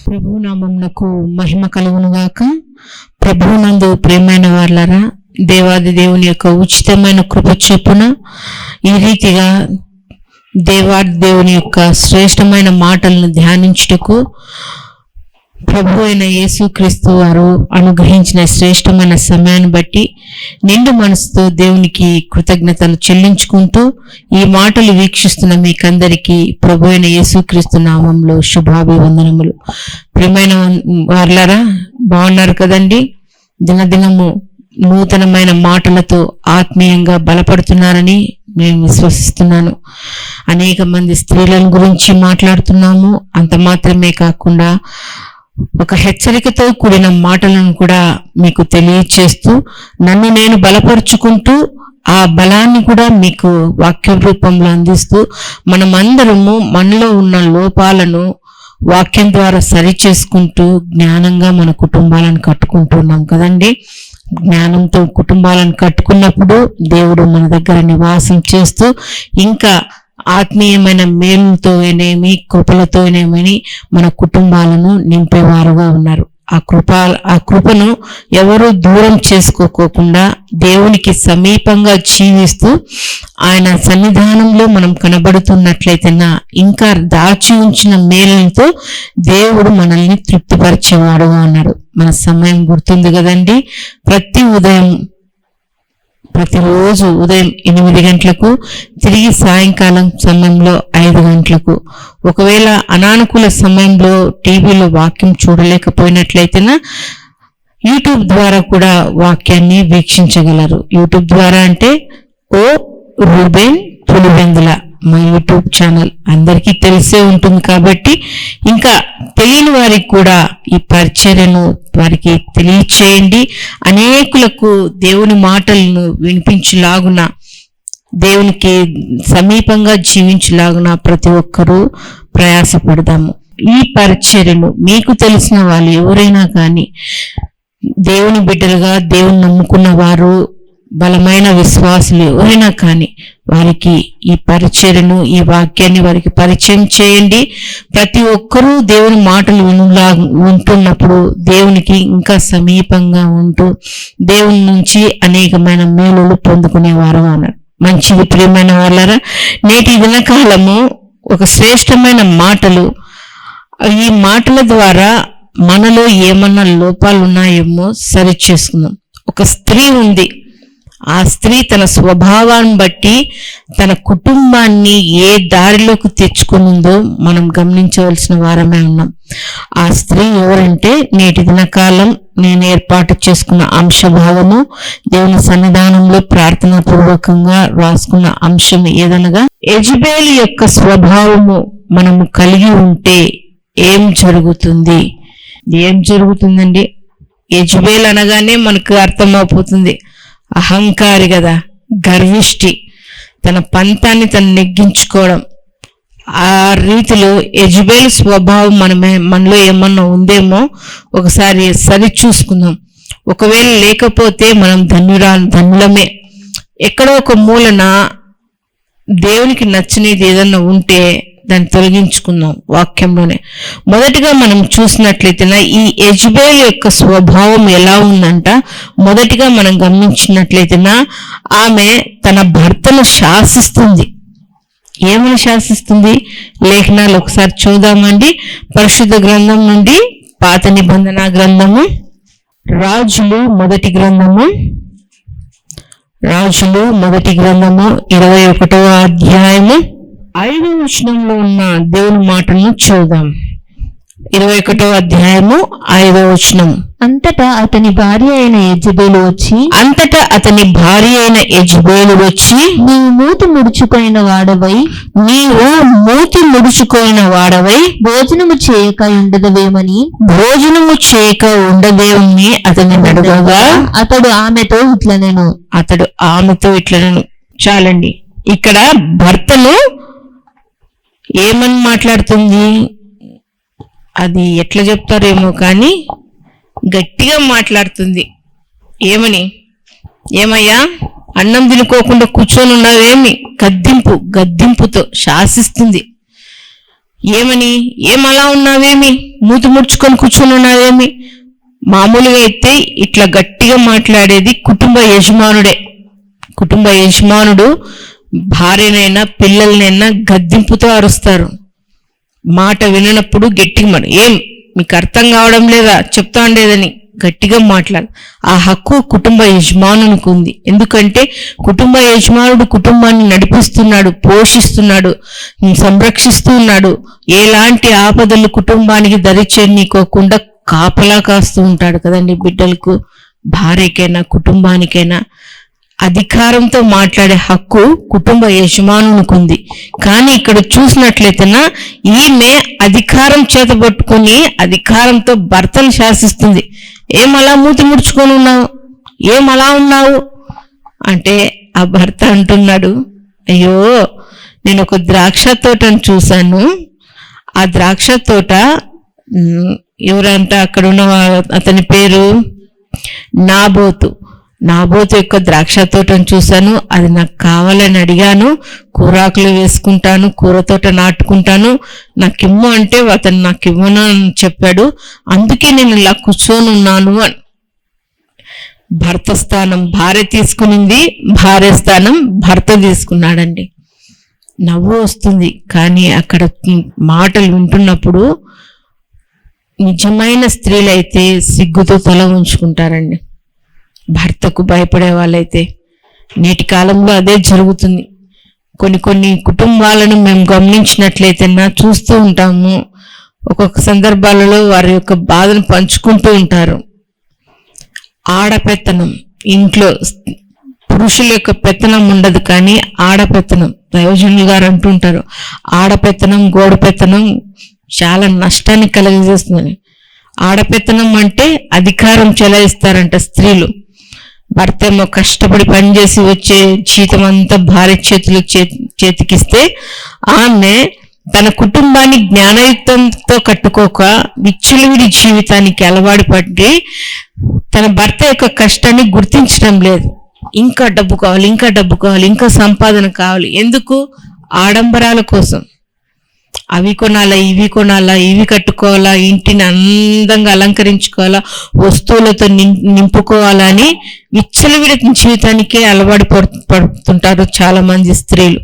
ప్రభు నామమునకు మహిమ కలుగునుగాక. ప్రభువునందు ప్రియమైన వారలారా, దేవాది దేవుని యొక్క ఉచితమైన కృప చొప్పున ఈ రీతిగా దేవాది దేవుని యొక్క శ్రేష్టమైన మాటలను ధ్యానించుటకు ప్రభు అయిన యేసుక్రీస్తు వారు అనుగ్రహించిన శ్రేష్టమైన సమయాన్ని బట్టి నిండు మనసుతో దేవునికి కృతజ్ఞతలు చెల్లించుకుంటూ ఈ మాటలు వీక్షిస్తున్న మీకందరికీ ప్రభు అయిన యేసుక్రీస్తు నామంలో శుభాభివందనములు. ప్రియమైన వారలారా, బాగున్నారు కదండి? దినదినము నూతనమైన మాటలతో ఆత్మీయంగా బలపడుతున్నారని నేను విశ్వసిస్తున్నాను. అనేక మంది స్త్రీలను గురించి మాట్లాడుతున్నాము. అంత మాత్రమే కాకుండా ఒక హెచ్చరికతో కూడిన మాటలను కూడా మీకు తెలియచేస్తూ నన్ను నేను బలపరుచుకుంటూ ఆ బలాన్ని కూడా మీకు వాక్య రూపంలో అందిస్తూ మనమందరము మనలో ఉన్న లోపాలను వాక్యం ద్వారా సరిచేసుకుంటూ జ్ఞానంగా మన కుటుంబాలను కట్టుకుంటున్నాం కదండి. జ్ఞానంతో కుటుంబాలను కట్టుకున్నప్పుడు దేవుడు మన దగ్గర నివాసం చేస్తూ ఇంకా ఆత్మీయమైన మేలుతోనేమి కృపలతోనేమని మన కుటుంబాలను నింపేవారుగా ఉన్నారు. ఆ కృపను ఎవరు దూరం చేసుకోకుండా దేవునికి సమీపంగా జీవిస్తూ ఆయన సన్నిధానంలో మనం కనబడుతున్నట్లయితేనా ఇంకా దాచి ఉంచిన మేలులతో దేవుడు మనల్ని తృప్తిపరిచేవాడుగా ఉన్నాడు. మన సమయం గుర్తుంది కదండి. ప్రతిరోజు ఉదయం 8 గంటలకు, తిరిగి సాయంకాలం సమయంలో 5 గంటలకు. ఒకవేళ అనానుకూల సమయంలో టీవీలో వాక్యం చూడలేకపోయినట్లయితేనా యూట్యూబ్ ద్వారా కూడా వాక్యాన్ని వీక్షించగలరు. యూట్యూబ్ ద్వారా అంటే ఓ రూబెన్ పులివెందుల మా యూట్యూబ్ ఛానల్ అందరికీ తెలిసే ఉంటుంది. కాబట్టి ఇంకా తెలియని వారికి కూడా ఈ పరిచర్యను వారికి తెలియచేయండి. అనేకులకు దేవుని మాటలను వినిపించులాగున, దేవునికి సమీపంగా జీవించులాగున ప్రతి ఒక్కరూ ప్రయాసపడదాము. ఈ పరిచర్యను మీకు తెలిసిన వాళ్ళు ఎవరైనా కానీ, దేవుని బిడ్డలుగా దేవుని నమ్ముకున్న వారు, బలమైన విశ్వాసులు ఎవరైనా కానీ వారికి ఈ పరిచర్యను, ఈ వాక్యాన్ని వారికి పరిచయం చేయండి. ప్రతి ఒక్కరూ దేవుని మాటలు వింటున్నప్పుడు దేవునికి ఇంకా సమీపంగా ఉంటూ దేవుని నుంచి అనేకమైన మేలులు పొందుకునేవారు అన్నారు. మంచిది ప్రియమైన వాళ్ళరా, నేటి దినకాలము ఒక శ్రేష్టమైన మాటలు. ఈ మాటల ద్వారా మనలో ఏమన్నా లోపాలు ఉన్నాయేమో సరి చేసుకుందాం. ఒక స్త్రీ ఉంది. ఆ స్త్రీ తన స్వభావాన్ని బట్టి తన కుటుంబాన్ని ఏ దారిలోకి తెచ్చుకునిందో మనం గమనించవలసిన వారమే ఉన్నాం. ఆ స్త్రీ ఎవరంటే నేటి దినకాలం నేను ఏర్పాటు చేసుకున్న అంశభాగము, దేవుని సన్నిధానంలో ప్రార్థనా పూర్వకంగా రాసుకున్న అంశం ఏదనగా, యెజబెలు యొక్క స్వభావము మనము కలిగి ఉంటే ఏం జరుగుతుంది? ఏం జరుగుతుందండి? యెజబెలు అనగానే మనకు అర్థమైపోతుంది. అహంకారి కదా, గర్విష్టి, తన పంతాన్ని తను నెగ్గించుకోవడం. ఆ రీతిలో యెజబెలు స్వభావం మనలో ఏమన్నా ఉందేమో ఒకసారి సరి చూసుకుందాం. ఒకవేళ లేకపోతే మనం ధన్యులమే. ఎక్కడో ఒక మూలన దేవునికి నచ్చనిది ఏదన్నా ఉంటే దాన్ని తొలగించుకుందాం. వాక్యంలోనే మొదటిగా మనం చూసినట్లయితే ఈ యెజబెలు యొక్క స్వభావం ఎలా ఉందంట. మొదటిగా మనం గమనించినట్లయితే ఆమె తన భర్తను శాసిస్తుంది. ఏమని శాసిస్తుంది? లేఖనాలు ఒకసారి చూద్దామండి. పరిశుద్ధ గ్రంథం నుండి పాత నిబంధన గ్రంథము, రాజులు మొదటి గ్రంథము 21వ అధ్యాయము 5వ వచనంలో ఉన్న దేవుని మాటలను చూద్దాం. 21వ అధ్యాయము 5వ వచనం. అంతటా అతని భార్య అయిన యెజబెలు వచ్చి నీవు మూతి ముడుచుకొనిన వాడవై భోజనము చేయక ఉండదేమని అతని అడగగా అతడు ఆమెతో ఇట్లనెను. చాలండి. ఇక్కడ భర్తను ఏమని మాట్లాడుతుంది? అది ఎట్లా చెప్తారేమో కానీ గట్టిగా మాట్లాడుతుంది. ఏమయ్యా, అన్నం తినుకోకుండా కూర్చొని ఉన్నావేమి? గద్దింపుతో శాసిస్తుంది. ఏమని, ఏమలా ఉన్నావేమి, మూతి ముడుచుకొని కూర్చొని ఉన్నావేమి? మామూలుగా అయితే ఇట్లా గట్టిగా మాట్లాడేది కుటుంబ యజమానుడే. కుటుంబ యజమానుడు భార్యనైనా పిల్లలనైనా గద్దింపుతో అరుస్తారు. మాట విననప్పుడు గట్టిగా ఏం మీకు అర్థం కావడం లేదా, చెప్తా ఉండేదని గట్టిగా మాట్లాడు. ఆ హక్కు కుటుంబ యజమానునికి ఉంది. ఎందుకంటే కుటుంబ యజమానుడు కుటుంబాన్ని నడిపిస్తున్నాడు, పోషిస్తున్నాడు, సంరక్షిస్తూ ఉన్నాడు. ఎలాంటి ఆపదలు కుటుంబానికి దరిచేరుకోకుండా కాపలా కాస్తూ ఉంటాడు కదండి. బిడ్డలకు, భార్యకైనా కుటుంబానికైనా అధికారంతో మాట్లాడే హక్కు కుటుంబ యజమానునికి ఉంది. కానీ ఇక్కడ చూసినట్లయితేనా ఈమె అధికారం చేతబట్టుకుని అధికారంతో భర్తను శాసిస్తుంది. ఏమలా మూతి ముడుచుకొని ఉన్నావు, ఏమలా ఉన్నావు అంటే ఆ భర్త అంటున్నాడు, అయ్యో నేను ఒక ద్రాక్ష తోటను చూశాను. ఆ ద్రాక్ష తోట ఎవరంట, అక్కడ ఉన్న అతని పేరు నాబోతు. నాబోతు యొక్క ద్రాక్ష తోటను చూశాను, అది నాకు కావాలని అడిగాను. కూరాకులు వేసుకుంటాను, కూర తోట నాటుకుంటాను, నాకిమ్ము అంటే అతను నాకు ఇవ్వను అని చెప్పాడు. అందుకే నేను ఇలా కూర్చొని ఉన్నాను అని. భర్త స్థానం భార్య తీసుకునింది, భార్య స్థానం భర్త తీసుకున్నాడండి. నవ్వు వస్తుంది, కానీ అక్కడ మాటలు వింటున్నప్పుడు నిజమైన స్త్రీలైతే సిగ్గుతో తల ఉంచుకుంటారండి. భర్తకు భయపడే వాళ్ళైతే. నేటి కాలంలో అదే జరుగుతుంది. కొన్ని కుటుంబాలను మేము గమనించినట్లయితే చూస్తూ ఉంటాము. ఒక్కొక్క సందర్భాలలో వారి యొక్క బాధను పంచుకుంటూ ఉంటారు. ఆడపెత్తనం, ఇంట్లో పురుషుల యొక్క పెత్తనం ఉండదు, కానీ ఆడపెత్తనం. దైవజనులు గారు అంటుంటారు, ఆడపెత్తనం గోడ పెత్తనం చాలా నష్టాన్ని కలిగజేస్తుందని. ఆడపెత్తనం అంటే అధికారం చెలాయిస్తారంట స్త్రీలు. భర్త ఏమో కష్టపడి పనిచేసి వచ్చే జీతం అంతా భార్య చేతికిస్తే ఆమె తన కుటుంబాన్ని జ్ఞానయుక్తంతో కట్టుకోక విచ్చలవిడి జీవితానికి అలవాటు పడి తన భర్త యొక్క కష్టాన్ని గుర్తించడం లేదు. ఇంకా డబ్బు కావాలి, ఇంకా డబ్బు కావాలి, ఇంకా సంపాదన కావాలి. ఎందుకు? ఆడంబరాల కోసం. అవి కొనాలా, ఇవి కొనాలా, ఇవి కట్టుకోవాలా, ఇంటిని అందంగా అలంకరించుకోవాలా, వస్తువులతో నింపుకోవాలా అని విచ్చలవిడి జీవితానికే అలవాటు పడుతుంటారు చాలా మంది స్త్రీలు.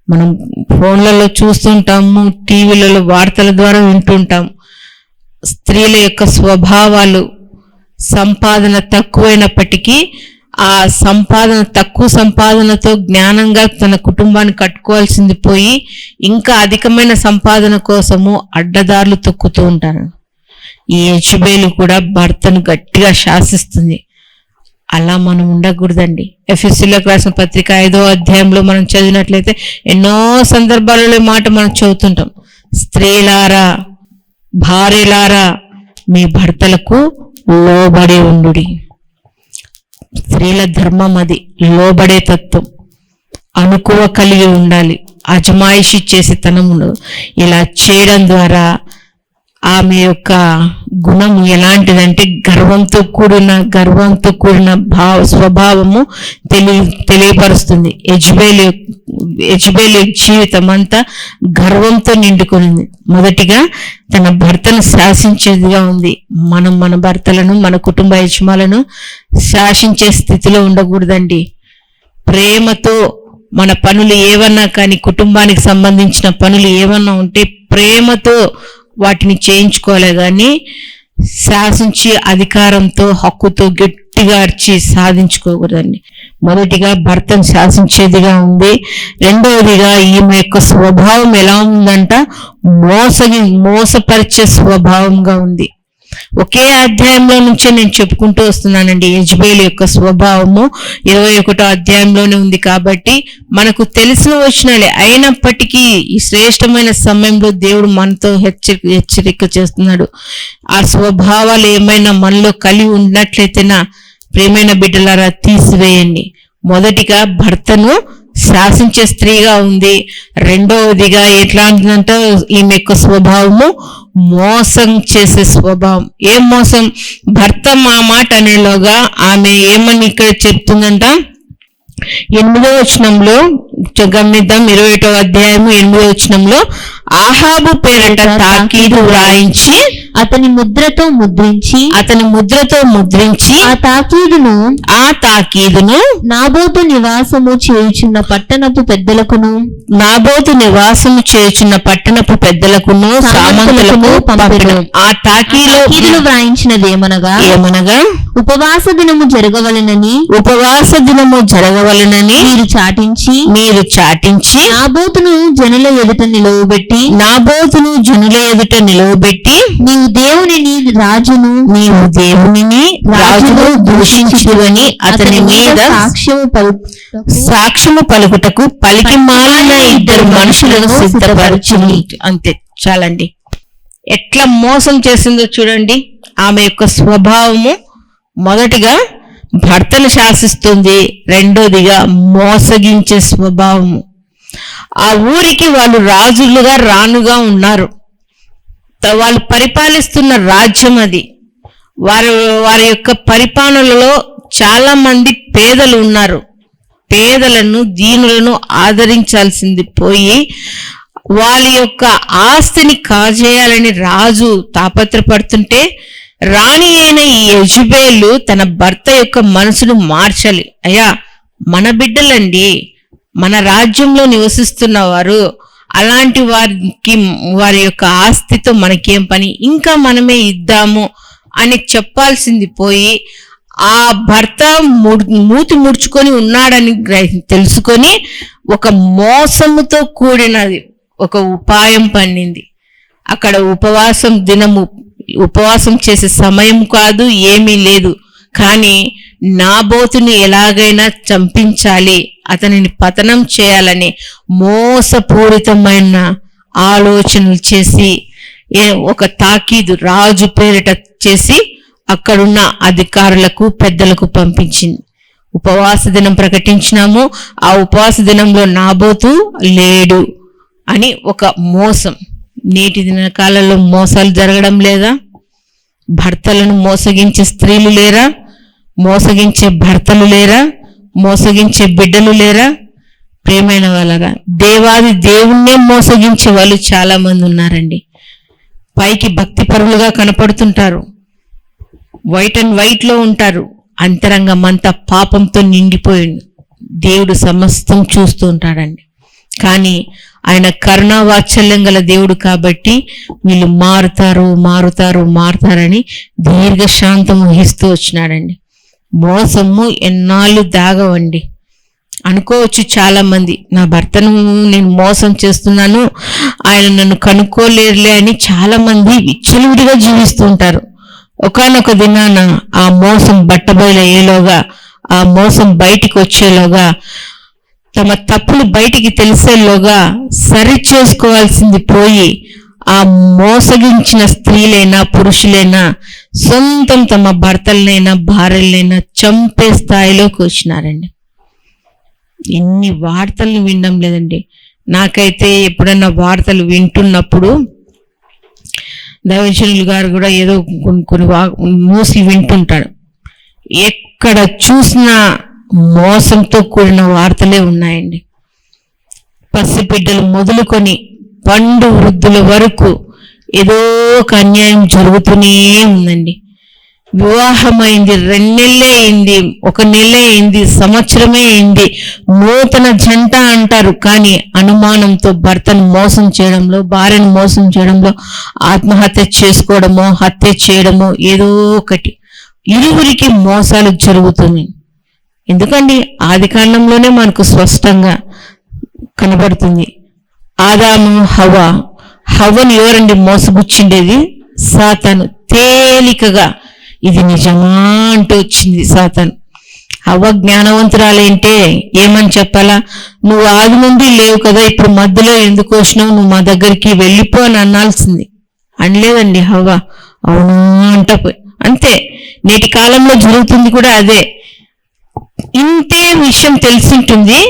మనం ఫోన్లలో చూస్తుంటాము, టీవీలలో వార్తల ద్వారా వింటుంటాము. స్త్రీల యొక్క స్వభావాలు, సంపాదన తక్కువైనప్పటికీ ఆ తక్కువ సంపాదనతో జ్ఞానంగా తన కుటుంబాన్ని కట్టుకోవాల్సింది పోయి ఇంకా అధికమైన సంపాదన కోసము అడ్డదారులు తొక్కుతూ ఉంటారు. ఈ యెజబెలు కూడా భర్తను గట్టిగా శాసిస్తుంది. అలా మనం ఉండకూడదండి. ఎఫెసీయులకు రాసిన పత్రిక 5వ అధ్యాయంలో మనం చదివినట్లయితే ఎన్నో సందర్భాలలో మాట మనం చదువుతుంటాం. స్త్రీలారా, భార్యలారా మీ భర్తలకు లోబడి ఉండుడి. స్త్రీల ధర్మం అది, లోబడే తత్వం, అనుకువ కలిగి ఉండాలి, అజమాయిషి చేసే తనమును. ఇలా చేయడం ద్వారా ఆమె యొక్క గుణం ఎలాంటిదంటే గర్వంతో కూడిన స్వభావము తెలియపరుస్తుంది. యెజబెలు జీవితం అంతా గర్వంతో నిండుకునింది. మొదటిగా తన భర్తను శాసించేదిగా ఉంది. మనం మన భర్తలను, మన కుటుంబ యజమానులను శాసించే స్థితిలో ఉండకూడదండి. ప్రేమతో మన పనులు ఏవన్నా కానీ, కుటుంబానికి సంబంధించిన పనులు ఏమన్నా ఉంటే ప్రేమతో వాటిని చేయించుకోలే కానీ శాసించి అధికారంతో, హక్కుతో గట్టిగా అరిచి సాధించుకోకూడదండి. మొదటిగా భర్తను శాసించేదిగా ఉంది. రెండవదిగా ఈమె యొక్క స్వభావం ఎలా ఉందంట, మోసపరిచే స్వభావంగా ఉంది. ఒకే అధ్యాయంలో నుంచే నేను చెప్పుకుంటూ వస్తున్నానండి. యెజబెలు యొక్క స్వభావము 21వ అధ్యాయంలోనే ఉంది కాబట్టి మనకు తెలిసిన వచనాలే. అయినప్పటికీ ఈ శ్రేష్టమైన సమయంలో దేవుడు మనతో హెచ్చరిక చేస్తున్నాడు. ఆ స్వభావాలు ఏమైనా మనలో కలిగి ఉన్నట్లయితేనా ప్రియమైన బిడ్డలారా తీసివేయండి. మొదటిగా భర్తను శాసించే స్త్రీగా ఉంది. రెండవదిగా ఎట్లాంటిదంటే ఈమె యొక్క స్వభావము మోసం చేసే స్వభావం. ఏం మోసం? భర్త మా మాట అనేలోగా ఆమె ఏమని ఇక్కడ చెప్తుందంట, 8వ వచనంలో గమనిద్దాం. 21వ అధ్యాయము 8వ వచనంలో ఆహాబు పేరట తాకీదు వ్రాయించి అతని ముద్రతో ముద్రించి ఆ తాకీదును నాబోతు నివాసము చేయుచున్న పట్టణపు పెద్దలకును సామంతులకు పంపెను. ఆ తాకీదులు వ్రాయించినదేమనగా ఉపవాస దినము జరగవలెనని మీరు చాటించి నాబోతును జనుల ఎదుట నిలువబెట్టి నీవు దేవునిని రాజును దూషించుదువని అతని మీద సాక్ష్యము పలుకుటకు పలికి మాలిన ఇద్దరు మనుషులను సిద్ధపరచును. అంతే చాలండి. ఎట్లా మోసం చేసిందో చూడండి. ఆమె యొక్క స్వభావము మొదటిగా భర్తను శాసిస్తుంది, రెండోదిగా మోసగించే స్వభావము. ఆ ఊరికి వాళ్ళు రాజులుగా రాణుగా ఉన్నారు. వాళ్ళు పరిపాలిస్తున్న రాజ్యం అది. వారి యొక్క పరిపాలనలో చాలా మంది పేదలు ఉన్నారు. పేదలను దీనులను ఆదరించాల్సింది పోయి వాళ్ళ యొక్క ఆస్తిని కాజేయాలని రాజు తాపత్రపడుతుంటే రాణి అయిన ఈ యెజబెలు తన భర్త యొక్క మనసును మార్చాలి. అయ్యా, మన బిడ్డలండి, మన రాజ్యంలో నివసిస్తున్న వారు, అలాంటి వారి యొక్క ఆస్తితో మనకేం పని, ఇంకా మనమే ఇద్దాము అని చెప్పాల్సింది పోయి ఆ భర్త మూతి ముడుచుకొని ఉన్నాడని తెలుసుకొని ఒక మోసముతో కూడినది ఒక ఉపాయం పన్నింది. అక్కడ ఉపవాసం చేసే సమయం కాదు, ఏమీ లేదు. కానీ నాబోతుని ఎలాగైనా చంపించాలి, అతనిని పతనం చేయాలని మోసపూరితమైన ఆలోచనలు చేసి ఒక తాకీదు రాజు పేరిట చేసి అక్కడున్న అధికారులకు పెద్దలకు పంపించింది. ఉపవాస దినం ప్రకటించినాము, ఆ ఉపవాస దినంలో నాబోతు లేడు అని ఒక మోసం. నేటి దిన కాలంలో మోసాలు జరగడం లేదా? భర్తలను మోసగించే స్త్రీలు లేరా? మోసగించే భర్తలు లేరా? మోసగించే బిడ్డలు లేరా? ప్రియమైన వాళ్ళరా, దేవాది దేవుణ్ణే మోసగించే వాళ్ళు చాలా మంది ఉన్నారండి. పైకి భక్తిపరులుగా కనపడుతుంటారు, వైట్ లో ఉంటారు, అంతరంగం అంతా పాపంతో నిండిపోయింది. దేవుడు సమస్తం చూస్తూ ఉంటాడండి. కానీ ఆయన కరుణావాత్సల్యం గల దేవుడు కాబట్టి వీళ్ళు మారుతారని దీర్ఘశాంతం వహిస్తూ వచ్చినాడండి. మోసము ఎన్నాళ్ళు దాగవండి. అనుకోవచ్చు చాలా మంది, నా భర్తను నేను మోసం చేస్తున్నాను, ఆయన నన్ను కనుక్కోలేరులే అని చాలా మంది విచ్చలవిడిగా జీవిస్తూ ఉంటారు. ఒకానొక దినాన ఆ మోసం బట్టబయలయ్యేలోగా, ఆ మోసం బయటికి వచ్చేలోగా, తమ తప్పులు బయటికి తెలిసేలోగా సరి చేసుకోవాల్సింది పోయి ఆ మోసగించిన స్త్రీలైనా పురుషులైనా సొంతం తమ భర్తలనైనా భార్యలైనా చంపే స్థాయిలోకి వచ్చినారండి. ఇన్ని వార్తలు వినడం లేదండి. నాకైతే ఎప్పుడన్నా వార్తలు వింటున్నప్పుడు దైవజనులు గారు కూడా ఏదో కొన్ని మూసి వింటుంటాడు. ఎక్కడ చూసినా మోసంతో కూడిన వార్తలే ఉన్నాయండి. పసిబిడ్డలు మొదలుకొని పండు వృద్ధుల వరకు ఏదో ఒక అన్యాయం జరుగుతూనే ఉందండి. వివాహమైంది 2 నెలలే అయింది, 1 నెలే అయింది, సంవత్సరమే అయింది, నూతన జంట అంటారు. కానీ అనుమానంతో భర్తను మోసం చేయడంలో, భార్యను మోసం చేయడంలో, ఆత్మహత్య చేసుకోవడమో, హత్య చేయడమో, ఏదో ఒకటి ఇరువురికి మోసాలు జరుగుతుంది. ఎందుకండి? ఆది కాండంలోనే మనకు స్పష్టంగా కనబడుతుంది. ఆదాము హవ్వను ఎవరండి మోసపుచ్చిండేది? సాతాను. తేలికగా ఇది నిజమా అంటూ వచ్చింది సాతాను. హవ్వ జ్ఞానవంతురాలేంటే ఏమని చెప్పాలా? నువ్వు ఆది నుండి లేవు కదా, ఇప్పుడు మధ్యలో ఎందుకు వచ్చినావు, నువ్వు మా దగ్గరికి వెళ్ళిపో అని అనాల్సింది. అనలేదండి హవ్వ. అవునా అంట పోయి. అంతే, నేటి కాలంలో జరుగుతుంది కూడా అదే. ఇంతే విషయం తెలిసింటుంది,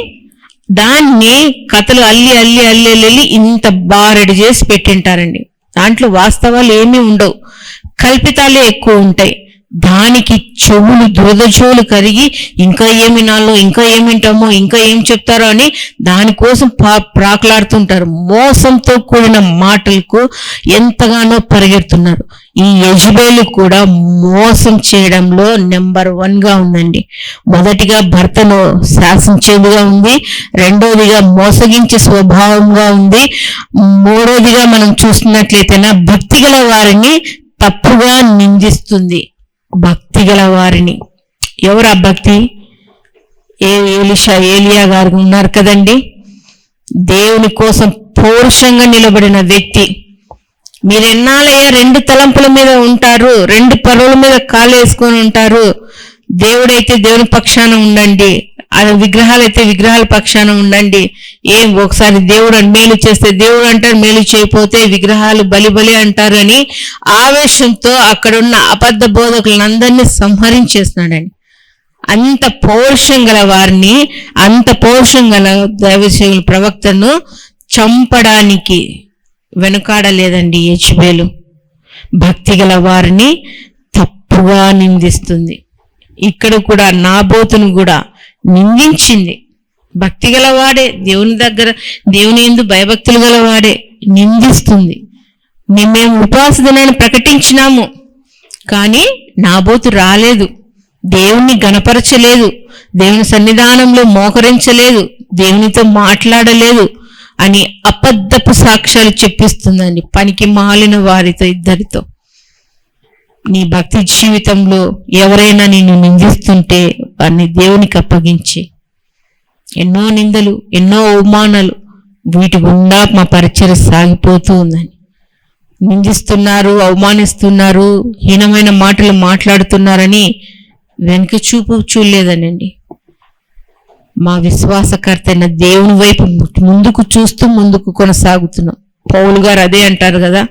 దాన్ని కథలు అల్లి ఇంత బారెడు చేసి పెట్టింటారండి. దాంట్లో వాస్తవాలు ఏమీ ఉండవు, కల్పితాలే ఎక్కువ ఉంటాయి. దానికి చెవులు దురదచెవులు కరిగి ఇంకా ఏమి నాలో ఇంకా ఏమింటామో ఇంకా ఏం చెప్తారో అని దానికోసం ప్రాకులాడుతుంటారు. మోసంతో కూడిన మాటలకు ఎంతగానో పరిగెడుతున్నారు. ఈ యెజబెలు కూడా మోసం చేయడంలో నెంబర్ 1గా ఉందండి. మొదటిగా భర్తను శాసించేదిగా ఉంది, రెండోదిగా మోసగించే స్వభావంగా ఉంది, మూడోదిగా మనం చూస్తున్నట్లయితే భక్తి గల వారిని తప్పుగా నిందిస్తుంది. భక్తి గల వారిని, ఎవరు ఆ భక్తి? ఏలియా గారు ఉన్నారు కదండి, దేవుని కోసం పౌరుషంగా నిలబడిన వ్యక్తి. మీరెన్నాళ్ళయ్యా 2 తలంపుల మీద ఉంటారు, 2 పరువుల మీద కాలు వేసుకొని ఉంటారు. దేవుడైతే దేవుని పక్షాన ఉండండి, విగ్రహాలైతే విగ్రహాల పక్షాన ఉండండి. ఒకసారి దేవుడు మేలు చేస్తే దేవుడు అంటారు, మేలు చేయకపోతే విగ్రహాలు బలి అంటారు అని ఆవేశంతో అక్కడున్న అబద్ధ బోధకులందరినీ సంహరించేస్తున్నాడండి. అంత పౌరుషం గల వారిని, అంత పౌరుషం గల దైవసేవకుల ప్రవక్తను చంపడానికి వెనుకాడలేదండి యెజబెలు. భక్తి గల వారిని తప్పుగా నిందిస్తుంది. ఇక్కడ కూడా నాబోతును కూడా నిందించింది. భక్తి గలవాడే, దేవుని దగ్గర దేవుని యందు భయభక్తులు గలవాడే నిందిస్తుంది. మేము ఉపవాస దినాన్ని ప్రకటించినాము, కానీ నాబోతు రాలేదు, దేవుణ్ణి గణపరచలేదు, దేవుని సన్నిధానంలో మోకరించలేదు, దేవునితో మాట్లాడలేదు అని అబద్ధపు సాక్ష్యాలు చెప్పిస్తుందండి పనికి మాలిన వారితో, ఇద్దరితో. నీ భక్తి జీవితంలో ఎవరైనా నిన్ను నిందిస్తుంటే వారిని దేవునికి అప్పగించి, ఎన్నో నిందలు, ఎన్నో అవమానాలు, వీటి గుండా మా పరిచర్య సాగిపోతూ ఉందని. నిందిస్తున్నారు, అవమానిస్తున్నారు, హీనమైన మాటలు మాట్లాడుతున్నారని వెనక చూపు చూడలేదనండి. మా విశ్వాసకర్త అయిన దేవుని వైపు ముందుకు చూస్తూ ముందుకు కొనసాగుతున్నాం. పౌలు గారు అదే అంటారు కదా,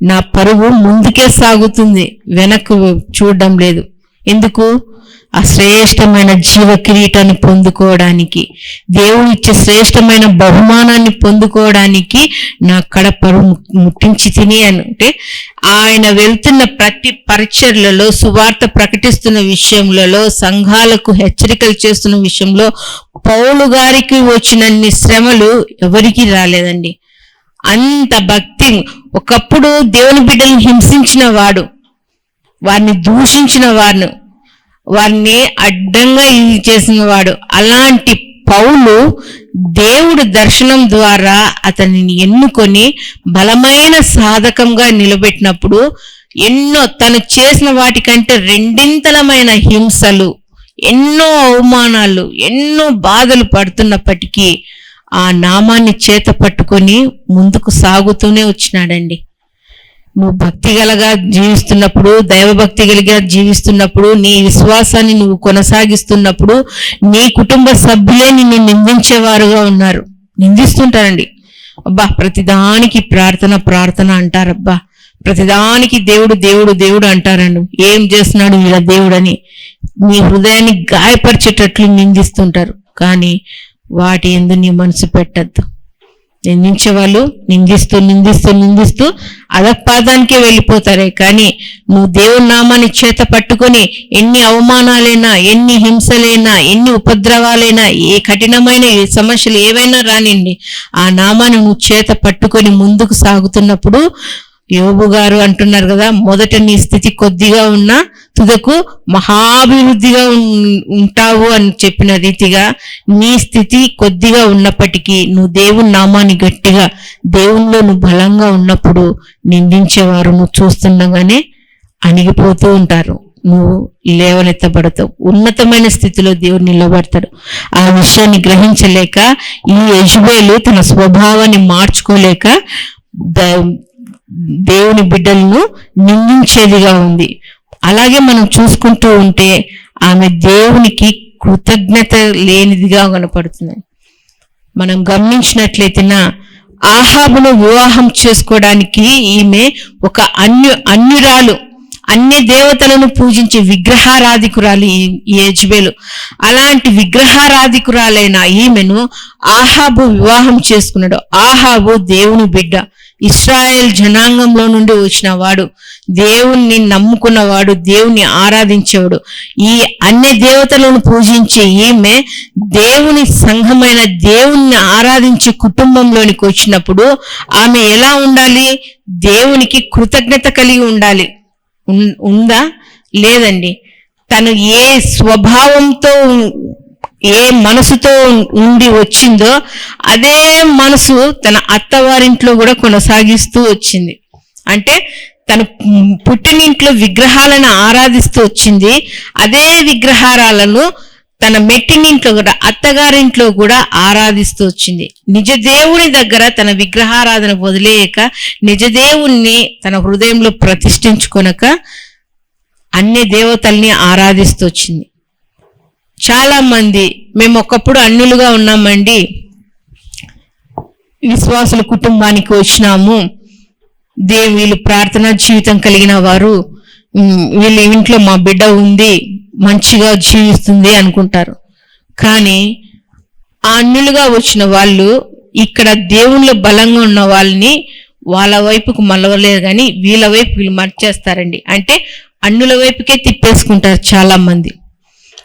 నా పరుగు ముందుకే సాగుతుంది, వెనక్కు చూడడం లేదు. ఎందుకు? ఆ శ్రేష్టమైన జీవ కిరీటాన్ని పొందుకోవడానికి, దేవుడు ఇచ్చే శ్రేష్టమైన బహుమానాన్ని పొందుకోవడానికి నా కడపరు ముట్టించి తిని అంటే, ఆయన వెళ్తున్న ప్రతి పరిచర్లలో, సువార్త ప్రకటిస్తున్న విషయంలో, సంఘాలకు హెచ్చరికలు చేస్తున్న విషయంలో పౌలు గారికి వచ్చినన్ని శ్రమలు ఎవరికీ రాలేదండి. అంత భక్తి. ఒకప్పుడు దేవుని బిడ్డలను హింసించిన వాడు, వారిని దూషించిన వారిని అడ్డంగా ఇది చేసిన వాడు. అలాంటి పౌలు దేవుడు దర్శనం ద్వారా అతనిని ఎన్నుకొని బలమైన సాధకంగా నిలబెట్టినప్పుడు ఎన్నో తను చేసిన వాటికంటే 2 హింసలు, ఎన్నో అవమానాలు, ఎన్నో బాధలు పడుతున్నప్పటికీ ఆ నామాన్ని చేత పట్టుకొని ముందుకు సాగుతూనే వచ్చినాడండి. నువ్వు భక్తి గలగా జీవిస్తున్నప్పుడు, దైవభక్తి గలిగా జీవిస్తున్నప్పుడు, నీ విశ్వాసాన్ని నువ్వు కొనసాగిస్తున్నప్పుడు నీ కుటుంబ సభ్యులే నిన్ను నిందించేవారుగా ఉన్నారు. నిందిస్తుంటారండి. అబ్బా ప్రతిదానికి ప్రార్థన అంటారబ్బా, ప్రతిదానికి దేవుడు అంటారండి. ఏం చేస్తున్నాడు ఇలా దేవుడని నీ హృదయాన్ని గాయపరిచేటట్లు నిందిస్తుంటారు. కానీ వాటి యందు నీ మనసు పెట్టద్దు. నిందించే వాళ్ళు నిందిస్తూ అధపాదానికే వెళ్ళిపోతారే. కానీ నువ్వు దేవుని నామాన్ని చేత పట్టుకొని ఎన్ని అవమానాలైనా, ఎన్ని హింసలైనా, ఎన్ని ఉపద్రవాలైనా, ఏ కఠినమైన సమస్యలు ఏవైనా రానిండి, ఆ నామాన్ని నువ్వు చేత పట్టుకొని ముందుకు సాగుతున్నప్పుడు యోబు గారు అంటున్నారు కదా, మొదట నీ స్థితి కొద్దిగా ఉన్నా తుదకు మహాభివృద్ధిగా ఉంటావు అని చెప్పిన రీతిగా నీ స్థితి కొద్దిగా ఉన్నప్పటికీ నువ్వు దేవుని నామాన్ని గట్టిగా, దేవునిలో నువ్వు బలంగా ఉన్నప్పుడు నిందించేవారు నువ్వు చూస్తుండగానే అణిగిపోతూ ఉంటారు. నువ్వు లేవనెత్తబడతావు, ఉన్నతమైన స్థితిలో దేవుడు నిలబడతాడు. ఆ విషయాన్ని గ్రహించలేక ఈ యెజబెలు తన స్వభావాన్ని మార్చుకోలేక దేవుని బిడ్డలను నిందించేదిగా ఉంది. అలాగే మనం చూసుకుంటూ ఉంటే ఆమె దేవునికి కృతజ్ఞత లేనిదిగా కనపడుతుంది. మనం గమనించినట్లయితే ఆహాబును వివాహం చేసుకోవడానికి ఈమె ఒక అన్యురాలు, అన్య దేవతలను పూజించే విగ్రహారాధికురాలు ఈ యెజబెలు. అలాంటి విగ్రహారాధికురాలైన ఈమెను ఆహాబు వివాహం చేసుకున్నాడు. ఆహాబు దేవుని బిడ్డ. ఇశ్రాయేల్ జనాంగంలో నుండి వచ్చిన వాడు, దేవుణ్ణి నమ్ముకున్నవాడు, దేవుణ్ణి ఆరాధించేవాడు. ఈ అన్య దేవతలను పూజించే ఈమె దేవుని సంఘమైన దేవుణ్ణి ఆరాధించే కుటుంబంలోనికి వచ్చినప్పుడు ఆమె ఎలా ఉండాలి? దేవునికి కృతజ్ఞత కలిగి ఉండాలి. ఉందా? లేదండి. తను ఏ స్వభావంతో, ఏ మనసుతో ఉండి వచ్చిందో అదే మనసు తన అత్తవారింట్లో కూడా కొనసాగిస్తూ వచ్చింది. అంటే తను పుట్టినింట్లో విగ్రహాలను ఆరాధిస్తూ వచ్చింది. అదే విగ్రహాలను తన మెట్టినింట్లో కూడా, అత్తగారింట్లో కూడా ఆరాధిస్తూ వచ్చింది. నిజ దేవుని దగ్గర తన విగ్రహారాధన వదిలేయక, నిజ దేవుణ్ణి తన హృదయంలో ప్రతిష్ఠించుకొనక అన్య దేవతల్ని ఆరాధిస్తూ వచ్చింది. చాలా మంది మేము ఒకప్పుడు అన్యులుగా ఉన్నామండి, విశ్వాసుల కుటుంబానికి వచ్చినాము, వీళ్ళు ప్రార్థనా జీవితం కలిగిన వారు, వీళ్ళ ఇంట్లో మా బిడ్డ ఉంది, మంచిగా జీవిస్తుంది అనుకుంటారు. కానీ ఆ అన్యులుగా వచ్చిన వాళ్ళు ఇక్కడ దేవుళ్ళు బలంగా ఉన్న వాళ్ళని వాళ్ళ వైపుకు మళ్ళవలేదు, కానీ వీళ్ళ వైపు వీళ్ళు మర్చేస్తారండి. అంటే అన్యుల వైపుకే తిప్పేసుకుంటారు చాలా మంది.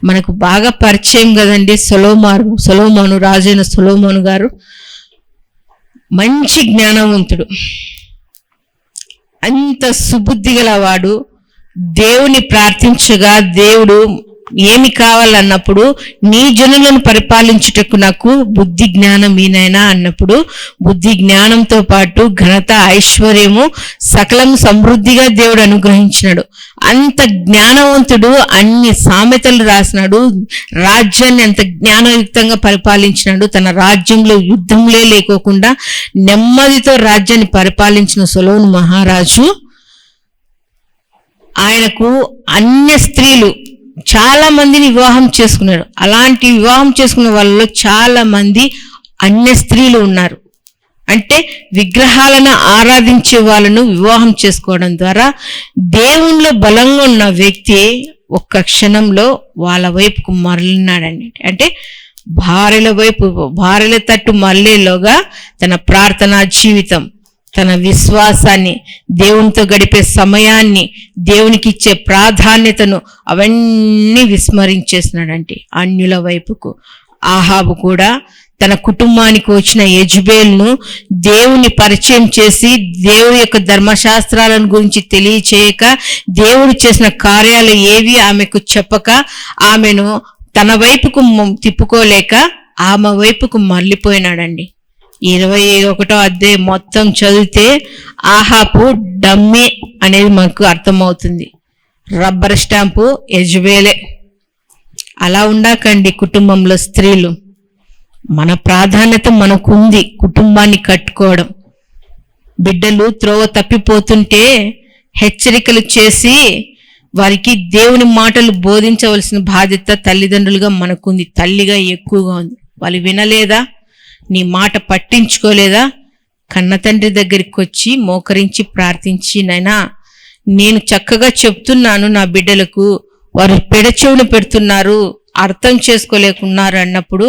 మనకు బాగా పరిచయం కదండి సొలొమోను, రాజైన సొలొమోను గారు. మంచి జ్ఞానవంతుడు, అంత సుబుద్ధి గలవాడు. దేవుని ప్రార్థించగా దేవుడు ఏమి కావాలన్నప్పుడు, నీ జనులను పరిపాలించుటకు నాకు బుద్ధి జ్ఞానం ఈనైనా అన్నప్పుడు, బుద్ధి జ్ఞానంతో పాటు ఘనత, ఐశ్వర్యము, సకలం సమృద్ధిగా దేవుడు అనుగ్రహించినాడు. అంత జ్ఞానవంతుడు, అన్ని సామెతలు రాసినాడు, రాజ్యాన్ని అంత జ్ఞానయుక్తంగా పరిపాలించినాడు. తన రాజ్యంలో యుద్ధంలే లేకోకుండా నెమ్మదితో రాజ్యాన్ని పరిపాలించిన సొలొమోను మహారాజు, ఆయనకు అన్య స్త్రీలు చాలా మందిని వివాహం చేసుకున్నాడు. అలాంటి వివాహం చేసుకున్న వాళ్ళలో చాలా మంది అన్య స్త్రీలు ఉన్నారు. అంటే విగ్రహాలను ఆరాధించే వాళ్ళను వివాహం చేసుకోవడం ద్వారా దేవునిలో బలంగా ఉన్న వ్యక్తి ఒక్క క్షణంలో వాళ్ళ వైపుకు మరలినాడండి. అంటే భార్యల తట్టు మళ్ళేలోగా తన ప్రార్థనా జీవితం, తన విశ్వాసాన్ని, దేవునితో గడిపే సమయాన్ని, దేవునికి ఇచ్చే ప్రాధాన్యతను అవన్నీ విస్మరించేసినాడంటే అన్యుల వైపుకు. ఆహాబు కూడా తన కుటుంబానికి వచ్చిన యెజబెలును దేవుని పరిచయం చేసి, దేవుని యొక్క ధర్మశాస్త్రాలను గురించి తెలియచేయక, దేవుడు చేసిన కార్యాలు ఏవి ఆమెకు చెప్పక, ఆమెను తన వైపుకు తిప్పుకోలేక ఆమె వైపుకు మళ్ళీపోయినాడండి. 21వ అధ్యాయం మొత్తం చదివితే ఆహాబు డమ్మి అనేది మనకు అర్థమవుతుంది. రబ్బర్ స్టాంపు యెజబెలే. అలా ఉండకండి కుటుంబంలో స్త్రీలు. మన ప్రాధాన్యత మనకుంది, కుటుంబాన్ని కట్టుకోవడం. బిడ్డలు త్రోవ తప్పిపోతుంటే హెచ్చరికలు చేసి వారికి దేవుని మాటలు బోధించవలసిన బాధ్యత తల్లిదండ్రులుగా మనకుంది, తల్లిగా ఎక్కువగా ఉంది. వాళ్ళు వినలేదా? నీ మాట పట్టించుకోలేదా? కన్న తండ్రి దగ్గరికి వచ్చి మోకరించి ప్రార్థించి, నైనా నేను చక్కగా చెప్తున్నాను నా బిడ్డలకు, వారు పెడచెవును పెడుతున్నారు, అర్థం చేసుకోలేకున్నారు అన్నప్పుడు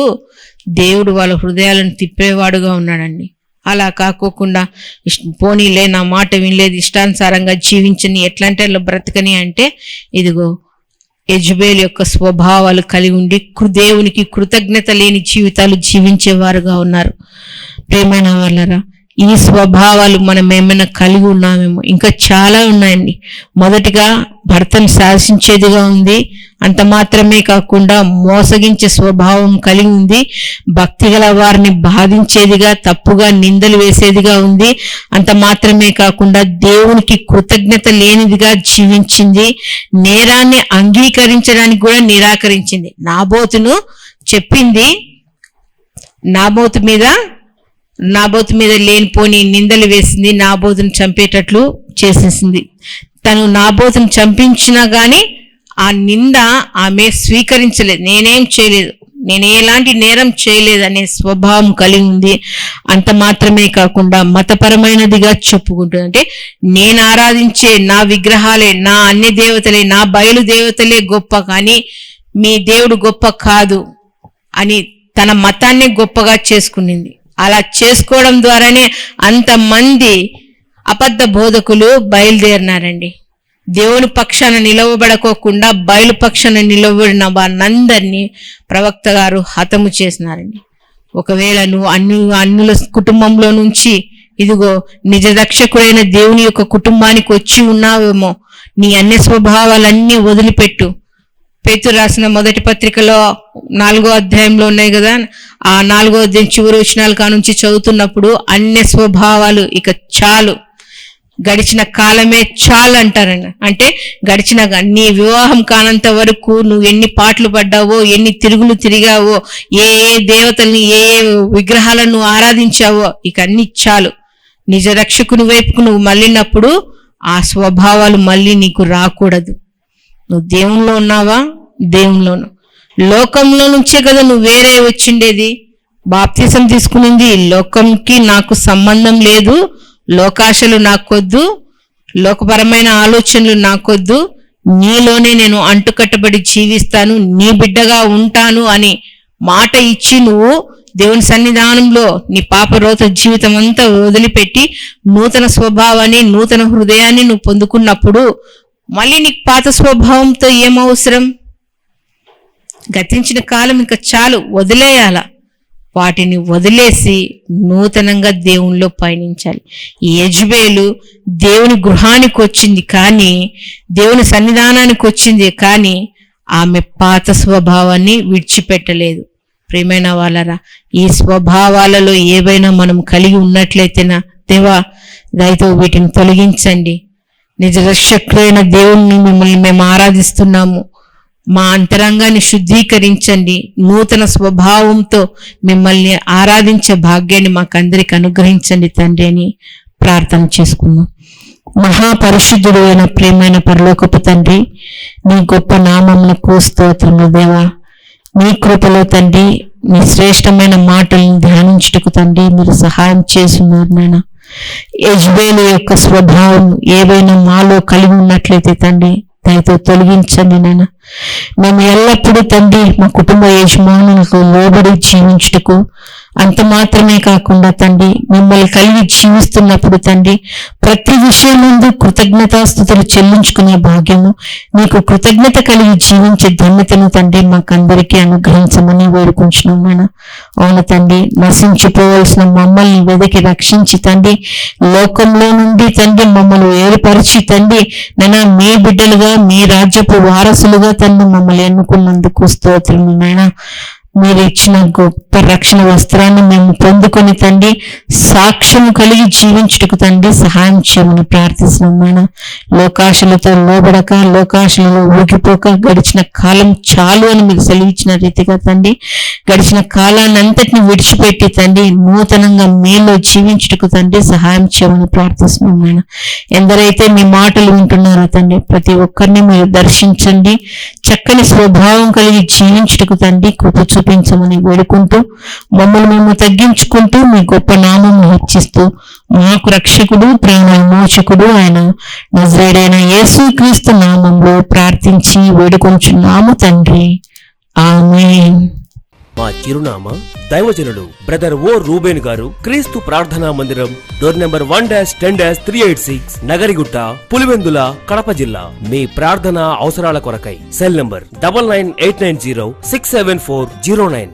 దేవుడు వాళ్ళ హృదయాలను తిప్పేవాడుగా ఉన్నాడండి. అలా కాకోకుండా పోనీలే నా మాట వినలేదు, ఇష్టానుసారంగా జీవించని, ఎట్లాంటి అలా బ్రతకని అంటే, ఇదిగో యెజబెలు యొక్క స్వభావాలు కలిగి ఉండి దేవునికి కృతజ్ఞత లేని జీవితాలు జీవించేవారుగా ఉన్నారు. ప్రేమైన వాళ్ళరా, ఈ స్వభావాలు మనం ఏమైనా కలిగి ఉన్నామేమో. ఇంకా చాలా ఉన్నాయండి. మొదటిగా భర్తను శాసించేదిగా ఉంది. అంత మాత్రమే కాకుండా మోసగించే స్వభావం కలిగి ఉంది. భక్తి గల వారిని బాధించేదిగా, తప్పుగా నిందలు వేసేదిగా ఉంది. అంత మాత్రమే కాకుండా దేవునికి కృతజ్ఞత లేనిదిగా జీవించింది. నేరాన్ని అంగీకరించడానికి కూడా నిరాకరించింది. నాబోతును చెప్పింది, నాబోతు మీద లేనిపోని నిందలు వేసింది, నాబోతును చంపేటట్లు చేసేసింది. తను నాబోతును చంపించినా గాని ఆ నింద ఆమె స్వీకరించలేదు. నేనేం చేయలేదు, నేను ఎలాంటి నేరం చేయలేదు అనే స్వభావం కలిగి ఉంది. అంత మాత్రమే కాకుండా మతపరమైనదిగా చెప్పుకుంటుంది. అంటే నేను ఆరాధించే నా విగ్రహాలే, నా అన్య దేవతలే, నా బయలు దేవతలే గొప్ప, కానీ మీ దేవుడు గొప్ప కాదు అని తన మతాన్ని గొప్పగా చేసుకునింది. అలా చేసుకోవడం ద్వారానే అంతమంది అబద్ధ బోధకులు బయలుదేరినారండి. దేవుని పక్షాన నిలవబడకోకుండా బయలు పక్షాన నిలబడిన వారందరినీ ప్రవక్త గారు హతము చేసినారండి. ఒకవేళ నువ్వు అన్యుల కుటుంబంలో నుంచి ఇదిగో నిజ రక్షకుడైన దేవుని యొక్క కుటుంబానికి వచ్చి ఉన్నావేమో, నీ అన్య స్వభావాలన్నీ వదిలిపెట్టు. పేతురు రాసిన మొదటి పత్రికలో 4వ అధ్యాయంలో ఉన్నాయి కదా, ఆ 4వ అధ్యాయం చివరి వచనాల కానుంచి చదువుతున్నప్పుడు అన్య స్వభావాలు ఇక చాలు, గడిచిన కాలమే చాలు అంటారండి. అంటే గడిచిన నీ వివాహం కానంత వరకు నువ్వు ఎన్ని పాటలు పడ్డావో, ఎన్ని తిరుగులు తిరిగావో, ఏ ఏ దేవతల్ని ఏ ఏ విగ్రహాలను ఆరాధించావో ఇక అన్ని చాలు. నిజ రక్షకుని వైపుకు నువ్వు మళ్ళినప్పుడు ఆ స్వభావాలు మళ్ళీ నీకు రాకూడదు. నువ్వు దేవునిలో ఉన్నావా? దేవునిలోను. లోకంలో నుంచే కదా నువ్వు వేరే వచ్చిండేది. బాప్తిసం తీసుకునింది లోకంకి నాకు సంబంధం లేదు, లోకాశలు నాకొద్దు, లోకపరమైన ఆలోచనలు నాకొద్దు, నీలోనే నేను అంటుకట్టబడి జీవిస్తాను, నీ బిడ్డగా ఉంటాను అని మాట ఇచ్చి నువ్వు దేవుని సన్నిధానంలో నీ పాపరోత జీవితం అంతా వదిలిపెట్టి నూతన స్వభావాన్ని, నూతన హృదయాన్ని నువ్వు పొందుకున్నప్పుడు మళ్ళీ నీకు పాత స్వభావంతో ఏమవసరం? గతించిన కాలం ఇంకా చాలు, వదిలేయాల. వాటిని వదిలేసి నూతనంగా దేవునిలో పయనించాలి. యెజబేలు దేవుని గృహానికి వచ్చింది కానీ, దేవుని సన్నిధానానికి వచ్చింది కానీ ఆమె పాత స్వభావాన్ని విడిచిపెట్టలేదు. ప్రియమైన వాళ్ళరా, ఈ స్వభావాలలో ఏవైనా మనం కలిగి ఉన్నట్లయితేనా దేవా దయతో వీటిని తొలగించండి. నిజ రక్షకుడైన దేవుణ్ణి మిమ్మల్ని మేము ఆరాధిస్తున్నాము, మా అంతరంగాన్ని శుద్ధీకరించండి, నూతన స్వభావంతో మిమ్మల్ని ఆరాధించే భాగ్యాన్ని మాకందరికి అనుగ్రహించండి తండ్రి అని ప్రార్థన చేసుకున్నాం. మహాపరిశుద్ధుడు అయిన ప్రియమైన పరలోకపు తండ్రి, నీ గొప్ప నామమునకు స్తోత్రములు దేవా. నీ కృపలో తండ్రి మీ శ్రేష్టమైన మాటలను ధ్యానించుటకు తండ్రి మీరు సహాయం చేస్తున్నారు నాయన. యెజబేలు యొక్క స్వభావం ఏవైనా మాలో కలిగి ఉన్నట్లయితే తండ్రి దయతో తొలగించండి నాయన. మేము ఎల్లప్పుడూ తండ్రి మా కుటుంబ యజమానులకు లోబడి జీవించుటకు, అంత మాత్రమే కాకుండా తండ్రి మిమ్మల్ని కలిగి జీవిస్తున్నప్పుడు తండ్రి ప్రతి విషయం ముందు కృతజ్ఞతాస్తుతులు చెల్లించుకునే భాగ్యము, నీకు కృతజ్ఞత కలిగి జీవించే ధన్యతను తండ్రి మాకందరికీ అనుగ్రహించమని వేడుకుంటున్నాం నాయన. అవును తండ్రి, నశించిపోవలసిన మమ్మల్ని వెదకి రక్షించి తండ్రి లోకంలో నుండి తండ్రి మమ్మల్ని ఏర్పరిచి తండ్రి నాయన మీ బిడ్డలుగా మీ రాజ్యపు వారసులుగా తండ్రి మమ్మల్ని ఎన్నుకున్నందుకు స్తోత్రము నాయన. మీరు ఇచ్చిన గొప్ప రక్షణ వస్త్రాన్ని మేము పొందుకొని తండ్రి సాక్ష్యము కలిగి జీవించుటకు తండ్రి సహాయం చేయమని ప్రార్థిస్తున్నాం. లోకాశలతో లోబడక, లోకాశలలో ఊగిపోక గడిచిన కాలం చాలు అని మీకు సెలవిచ్చిన రీతిగా తండ్రి గడిచిన కాలాన్ని అంతటిని విడిచిపెట్టి తండ్రి నూతనంగా మీలో జీవించుటకు తండ్రి సహాయం చేయమని ప్రార్థిస్తున్నాం. ఎందరైతే మీ మాటలు వింటున్నారో తండ్రి ప్రతి ఒక్కరిని మీరు దర్శించండి, చక్కని స్వభావం కలిగి జీవించుటకు తండ్రి కృప చూపించమని వేడుకుంటూ మమ్మల్ని మేము తగ్గించుకుంటూ మీ గొప్ప నామమును హెచ్చిస్తూ మాకు రక్షకుడు ప్రాణ విమోచకుడు ఆయన నజరేయుడైన యేసుక్రీస్తు నామంలో ప్రార్థించి వేడుకొంచున్నాము తండ్రి, ఆమేన్. మా చిరునామా దైవజనుడు బ్రదర్ ఓ రూబేన్ గారు, క్రీస్తు ప్రార్థనా మందిరం, డోర్ నెంబర్ 1-10-386, నగరిగుట్ట, పులివెందుల, కడప జిల్లా. మీ ప్రార్థన అవసరాల కొరకై సెల్ నంబర్ 9989067409.